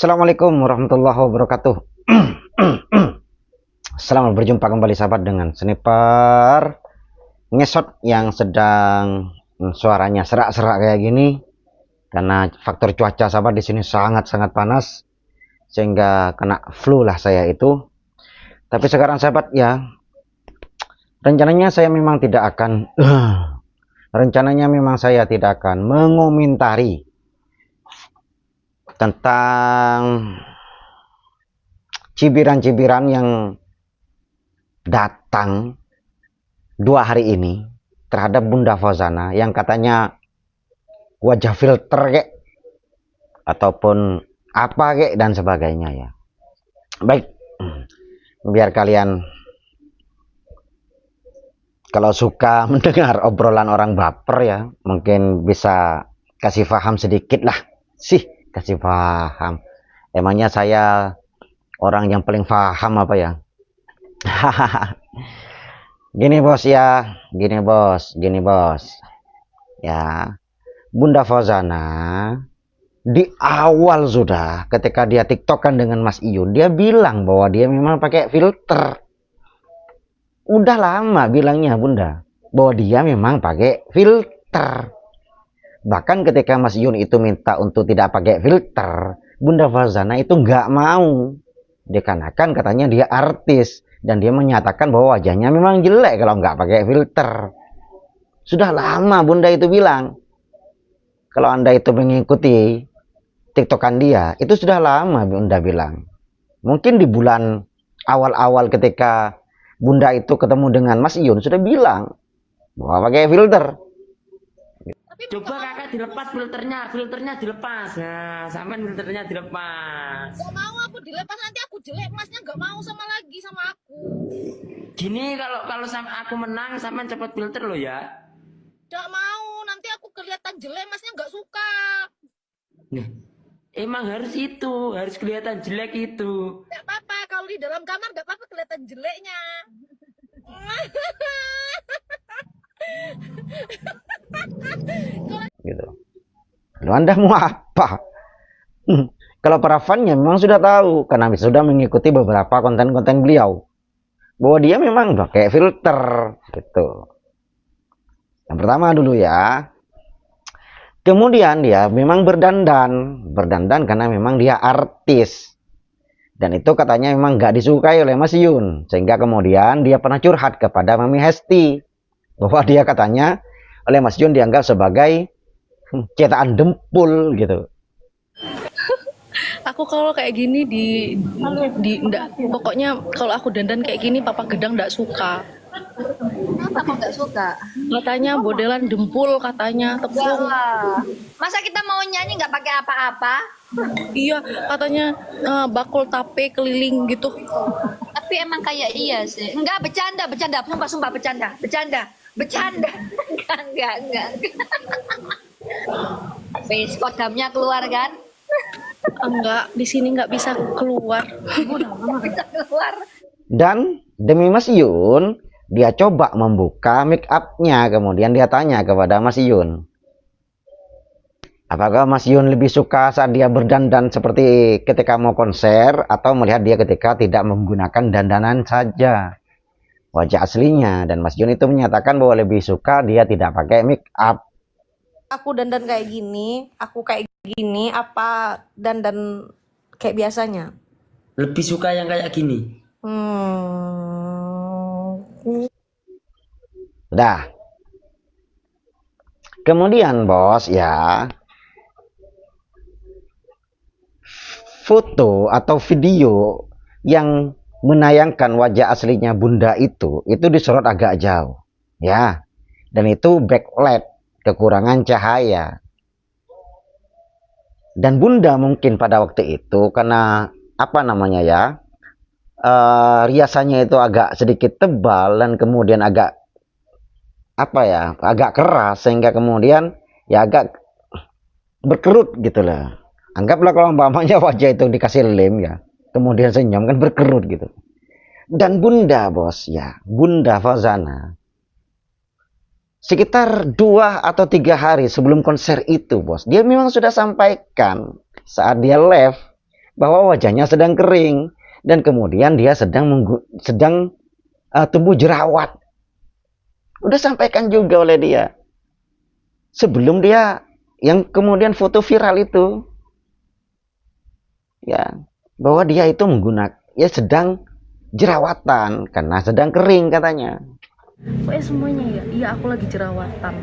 Assalamualaikum warahmatullahi wabarakatuh. Selamat berjumpa kembali sahabat dengan sniper ngesot yang sedang suaranya serak-serak kayak gini karena faktor cuaca sahabat di sini sangat-sangat panas sehingga kena flu lah saya itu. Tapi sekarang sahabat ya, rencananya saya memang tidak akan mengomentari tentang cibiran-cibiran yang datang 2 hari ini terhadap Bunda Fauzana yang katanya wajah filter kek ataupun apa kek dan sebagainya ya. Baik, biar kalian kalau suka mendengar obrolan orang baper ya mungkin bisa kasih paham sedikit lah sih. Kasih paham, emangnya saya orang yang paling paham apa ya? Gini bos ya, gini bos ya, Bunda Fauzana di awal sudah ketika dia tiktokan dengan Mas Iyun, dia bilang bahwa dia memang pakai filter. Udah lama bilangnya Bunda bahwa dia memang pakai filter. Bahkan ketika Mas Yun itu minta untuk tidak pakai filter, Bunda Fauzana itu nggak mau. Dikarenakan katanya dia artis dan dia menyatakan bahwa wajahnya memang jelek kalau nggak pakai filter. Sudah lama Bunda itu bilang. Kalau Anda itu mengikuti tiktokan dia, itu sudah lama Bunda bilang. Mungkin di bulan awal-awal ketika Bunda itu ketemu dengan Mas Yun sudah bilang bahwa pakai filter. Coba kakak dilepas filternya dilepas. Nah, sampean filternya dilepas. Gak mau aku dilepas, nanti aku jelek, masnya gak mau sama aku. Gini kalau sama aku menang, sampean cepat filter lo ya. Gak mau, nanti aku kelihatan jelek, masnya gak suka. Nih, emang harus kelihatan jelek itu. Gak apa-apa, kalau di dalam kamar gak apa-apa kelihatan jeleknya. Gitu. Lalu Anda mau apa? Kalau para fannya memang sudah tahu karena sudah mengikuti beberapa konten-konten beliau bahwa dia memang pakai filter gitu. Yang pertama dulu ya. Kemudian dia memang berdandan karena memang dia artis. Dan itu katanya memang nggak disukai oleh Mas Yun, sehingga kemudian dia pernah curhat kepada Mami Hesti bahwa dia katanya oleh Mas Yun dianggap sebagai cetakan dempul gitu. Aku kalau kayak gini pokoknya kalau aku dandan kayak gini papa gedang ndak suka. Kenapa kok gak suka? Katanya modelan dempul, katanya tepung. Masa kita mau nyanyi gak pakai apa-apa? Iya, katanya bakul tape keliling gitu. Tapi emang kayak iya sih. Enggak, bercanda, sumpah bercanda. Enggak. Face kodamnya keluar kan? Enggak, di sini nggak bisa keluar. Bisa keluar. Dan demi Mas Yun, dia coba membuka make up-nya, kemudian dia tanya kepada Mas Yun, apakah Mas Yun lebih suka saat dia berdandan seperti ketika mau konser atau melihat dia ketika tidak menggunakan dandanan saja wajah aslinya? Dan Mas Yun itu menyatakan bahwa lebih suka dia tidak pakai make up. Aku dandan kayak gini, apa dandan kayak biasanya? Lebih suka yang kayak gini. Udah. Kemudian bos ya, foto atau video yang menayangkan wajah aslinya Bunda itu disorot agak jauh ya, dan itu backlight, kekurangan cahaya. Dan Bunda mungkin pada waktu itu karena apa namanya ya, riasannya itu agak sedikit tebal dan kemudian agak agak keras sehingga kemudian ya agak berkerut gitu lah. Anggaplah kalau umpamanya wajah itu dikasih lem ya, kemudian senyum kan berkerut gitu. Dan Bunda bos ya, Bunda Fauzana sekitar 2 atau 3 hari sebelum konser itu bos, dia memang sudah sampaikan saat dia live bahwa wajahnya sedang kering dan kemudian dia sedang tumbuh jerawat. Udah sampaikan juga oleh dia sebelum dia yang kemudian foto viral itu, ya, bahwa dia itu sedang jerawatan karena sedang kering katanya. Pokoknya semuanya ya, iya aku lagi jerawatan.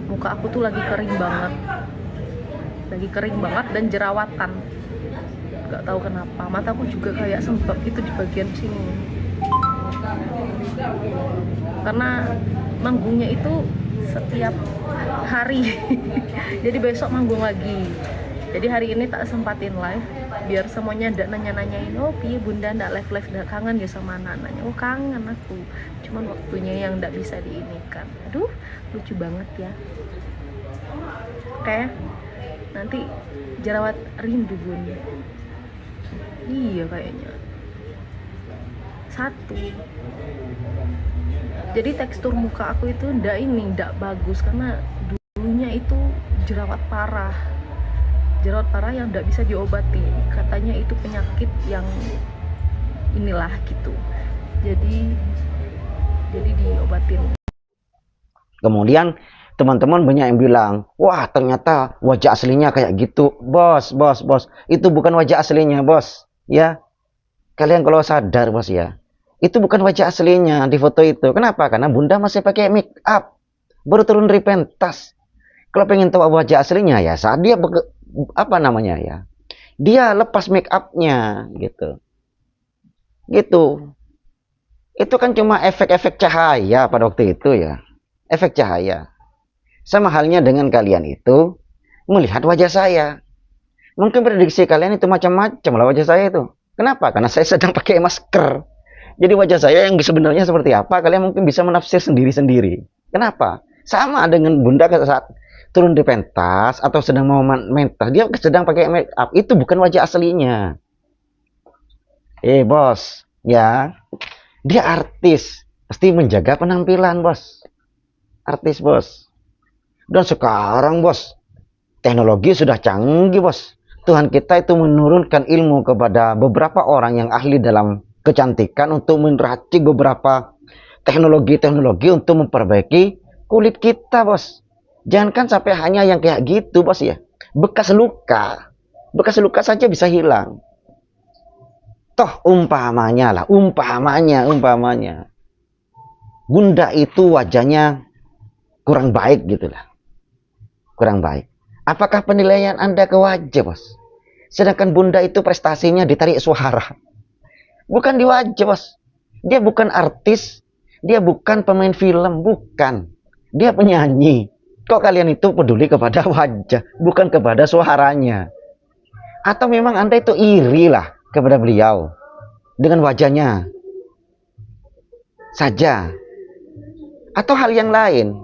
Muka aku tuh lagi kering banget. Lagi kering banget dan jerawatan. Gak tahu kenapa. Mataku juga kayak sembab gitu di bagian sini. Karena manggungnya itu setiap hari. Jadi besok manggung lagi. Jadi hari ini tak sempatin live biar semuanya ndak nanya-nanyain, oh piye bunda ndak live ndak kangen ya sama anak-anaknya. Oh kangen aku, cuman waktunya yang ndak bisa diinikan. Aduh lucu banget ya. Oke, nanti jerawat rindu bun. Iya kayaknya satu. Jadi tekstur muka aku itu ndak bagus karena dulunya itu jerawat parah yang nggak bisa diobati, katanya itu penyakit yang inilah gitu, jadi diobatin. Kemudian teman-teman banyak yang bilang, wah ternyata wajah aslinya kayak gitu. Bos, itu bukan wajah aslinya bos, ya. Kalian kalau sadar bos ya, itu bukan wajah aslinya di foto itu. Kenapa? Karena bunda masih pakai make up, baru turun dari pentas. Kalau pengen tahu wajah aslinya ya saat dia dia lepas make upnya gitu. Itu kan cuma efek-efek cahaya pada waktu itu ya, efek cahaya. Sama halnya dengan kalian itu melihat wajah saya, mungkin prediksi kalian itu macam-macam lah wajah saya itu. Kenapa? Karena saya sedang pakai masker. Jadi wajah saya yang sebenarnya seperti apa kalian mungkin bisa menafsir sendiri-sendiri. Kenapa? Sama dengan bunda saat turun di pentas atau sedang mau mentas, dia sedang pakai make up, itu bukan wajah aslinya. Bos, ya, dia artis, pasti menjaga penampilan bos, artis bos. Dan sekarang bos, teknologi sudah canggih bos. Tuhan kita itu menurunkan ilmu kepada beberapa orang yang ahli dalam kecantikan untuk meracik beberapa teknologi untuk memperbaiki kulit kita bos. Jangankan sampai hanya yang kayak gitu bos ya, bekas luka saja bisa hilang. Toh umpamanya bunda itu wajahnya kurang baik gitulah, kurang baik. Apakah penilaian Anda ke wajah bos? Sedangkan bunda itu prestasinya ditarik suara, bukan di wajah bos. Dia bukan artis, dia bukan pemain film, bukan, dia penyanyi. Kok kalian itu peduli kepada wajah, bukan kepada suaranya? Atau memang Anda itu iri lah kepada beliau dengan wajahnya saja? Atau hal yang lain?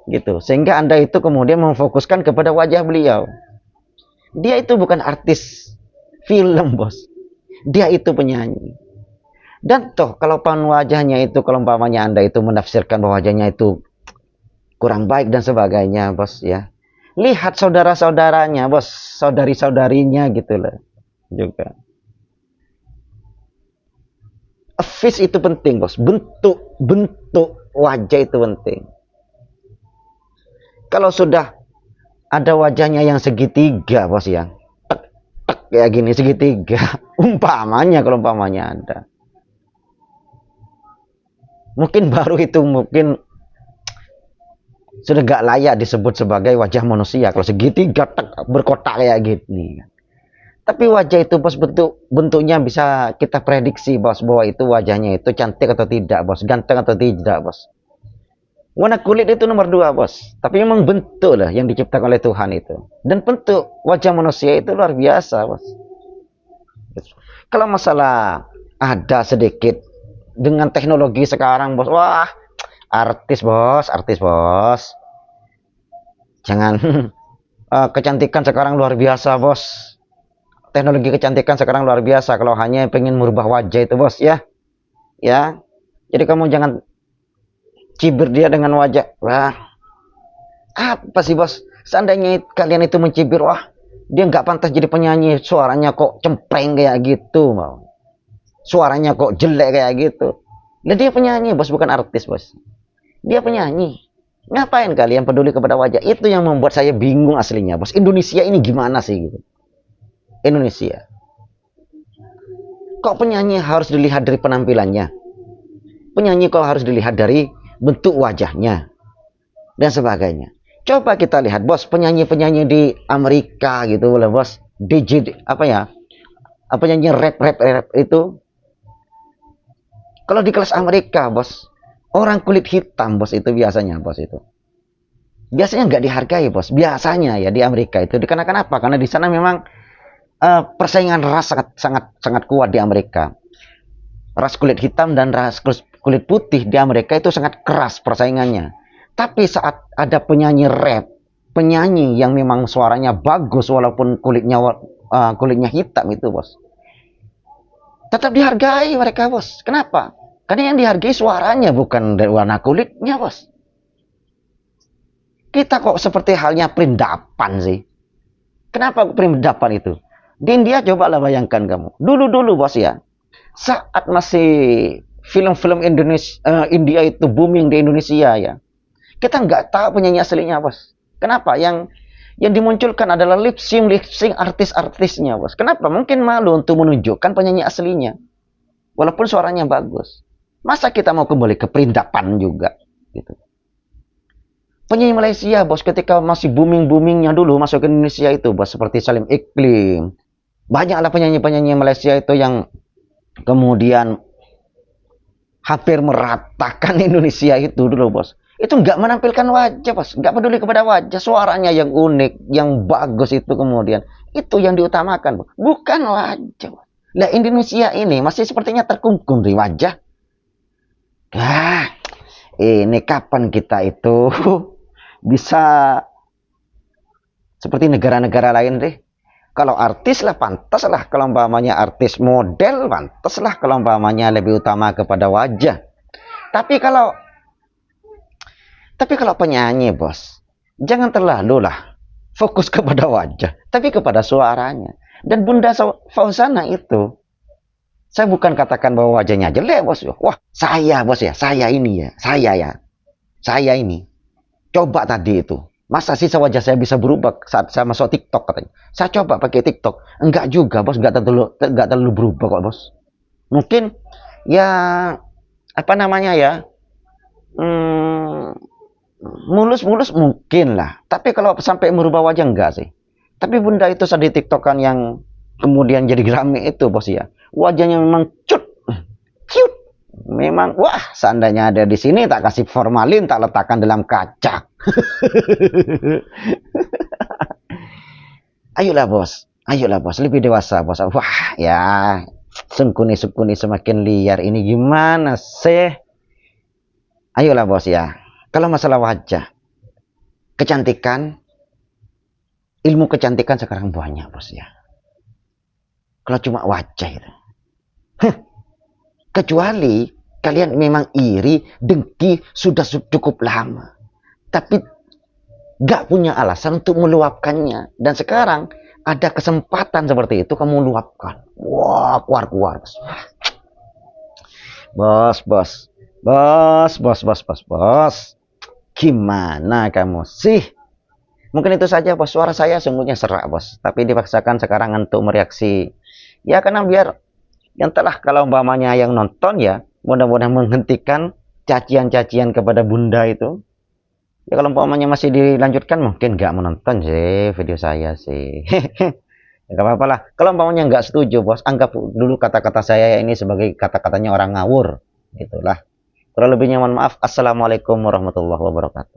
Gitu. Sehingga Anda itu kemudian memfokuskan kepada wajah beliau. Dia itu bukan artis film, bos. Dia itu penyanyi. Dan toh, kalau wajahnya itu, kalau umpamanya Anda itu menafsirkan bahwa wajahnya itu kurang baik dan sebagainya bos ya, lihat saudara-saudaranya bos, saudari-saudarinya gitu loh juga. Face itu penting bos, bentuk wajah itu penting. Kalau sudah ada wajahnya yang segitiga bos ya, tek kayak gini segitiga, kalau umpamanya ada, mungkin baru itu mungkin sudah gak layak disebut sebagai wajah manusia kalau segitiga berkotak kayak gini. Tapi wajah itu bos, bentuknya bisa kita prediksi bos, bahwa itu wajahnya itu cantik atau tidak bos, ganteng atau tidak bos. Warna kulit itu nomor 2 bos, tapi memang bentuk lah yang diciptakan oleh Tuhan itu. Dan bentuk wajah manusia itu luar biasa bos. Kalau masalah ada sedikit dengan teknologi sekarang bos, wah artis bos, jangan kecantikan sekarang luar biasa bos, teknologi kecantikan sekarang luar biasa. Kalau hanya pengen merubah wajah itu bos ya, jadi kamu jangan cibir dia dengan wajah. Wah apa sih bos, seandainya kalian itu mencibir, wah Dia nggak pantas jadi penyanyi, suaranya kok cempreng kayak gitu, mau. Suaranya kok jelek kayak gitu. Lah dia penyanyi, bos, bukan artis, bos. Dia penyanyi. Ngapain kalian peduli kepada wajah? Itu yang membuat saya bingung aslinya, bos. Indonesia ini gimana sih gitu? Indonesia. Kok penyanyi harus dilihat dari penampilannya? Penyanyi kok harus dilihat dari bentuk wajahnya dan sebagainya. Coba kita lihat, bos, penyanyi-penyanyi di Amerika gitu loh, bos. DJ apa ya? Apa nyanyi rap itu? Kalau di kelas Amerika, bos, orang kulit hitam, bos, itu biasanya, bos, itu. Biasanya nggak dihargai, bos. Biasanya ya di Amerika itu. Dikarenakan apa? Karena di sana memang persaingan ras sangat kuat di Amerika. Ras kulit hitam dan ras kulit putih di Amerika itu sangat keras persaingannya. Tapi saat ada penyanyi rap, penyanyi yang memang suaranya bagus walaupun kulitnya hitam itu, bos, tetap dihargai mereka, bos. Kenapa? Karena yang dihargai suaranya, bukan dari warna kulitnya, bos. Kita kok seperti halnya perindapan sih. Kenapa perindapan itu? Di India cobalah bayangkan kamu. Dulu, bos ya. Saat masih film-film India itu booming di Indonesia ya. Kita nggak tahu penyanyi aslinya, bos. Kenapa? Yang dimunculkan adalah lip sync artis-artisnya, bos. Kenapa? Mungkin malu untuk menunjukkan penyanyi aslinya. Walaupun suaranya bagus. Masa kita mau kembali ke perindapan juga gitu. Penyanyi Malaysia, bos, ketika masih booming-boomingnya dulu masuk ke Indonesia itu, bos, seperti Salim Iklim. Banyaklah penyanyi-penyanyi Malaysia itu yang kemudian hampir meratakan Indonesia itu dulu, bos. Itu nggak menampilkan wajah, bos. Nggak peduli kepada wajah. Suaranya yang unik, yang bagus itu kemudian. Itu yang diutamakan, bos. Bukan wajah, bos. Nah, Indonesia ini masih sepertinya terkungkung di wajah. Ini kapan kita itu bisa seperti negara-negara lain deh. Kalau artis lah pantas lah, kalau umpamanya artis model pantas lah, kalau umpamanya lebih utama kepada wajah. Tapi kalau penyanyi, bos, jangan terlalu lah fokus kepada wajah, tapi kepada suaranya. Dan Bunda Fauzana itu, saya bukan katakan bahwa wajahnya jelek, bos. Wah, saya, bos ya, saya ini. Coba tadi itu. Masa sih wajah saya bisa berubah saat saya masuk TikTok katanya. Saya coba pakai TikTok. Enggak juga, bos. Enggak terlalu berubah kok, bos. Mungkin ya apa namanya ya? Mulus-mulus mungkin lah. Tapi kalau sampai merubah wajah enggak sih. Tapi Bunda itu saat di TikTokan yang kemudian jadi rame itu, bos ya. Wajahnya memang cute. Memang, wah, seandainya ada di sini tak kasih formalin, tak letakkan dalam kaca. Ayolah, bos, lebih dewasa, bos. Wah, ya, sungkuni semakin liar ini gimana sih? Ayolah, bos ya. Kalau masalah wajah, kecantikan, ilmu kecantikan sekarang banyak, bos ya. Kalau cuma wajah itu. Kecuali kalian memang iri, dengki, sudah cukup lama. Tapi gak punya alasan untuk meluapkannya. Dan sekarang ada kesempatan seperti itu, kamu luapkan. Wah, keluar. Bos. Gimana kamu sih? Mungkin itu saja, bos. Suara saya sungguhnya serak, bos. Tapi dipaksakan sekarang untuk mereaksi. Ya, karena biar yang telah, kalau umpamanya yang nonton ya, mudah-mudahan menghentikan cacian-cacian kepada Bunda itu. Ya, kalau umpamanya masih dilanjutkan mungkin nggak menonton sih video saya sih. Ya, nggak apa-apa lah. Kalau umpamanya nggak setuju, bos, anggap dulu kata-kata saya ini sebagai kata-katanya orang ngawur. Itulah. Kurang lebihnya mohon maaf. Assalamualaikum warahmatullahi wabarakatuh.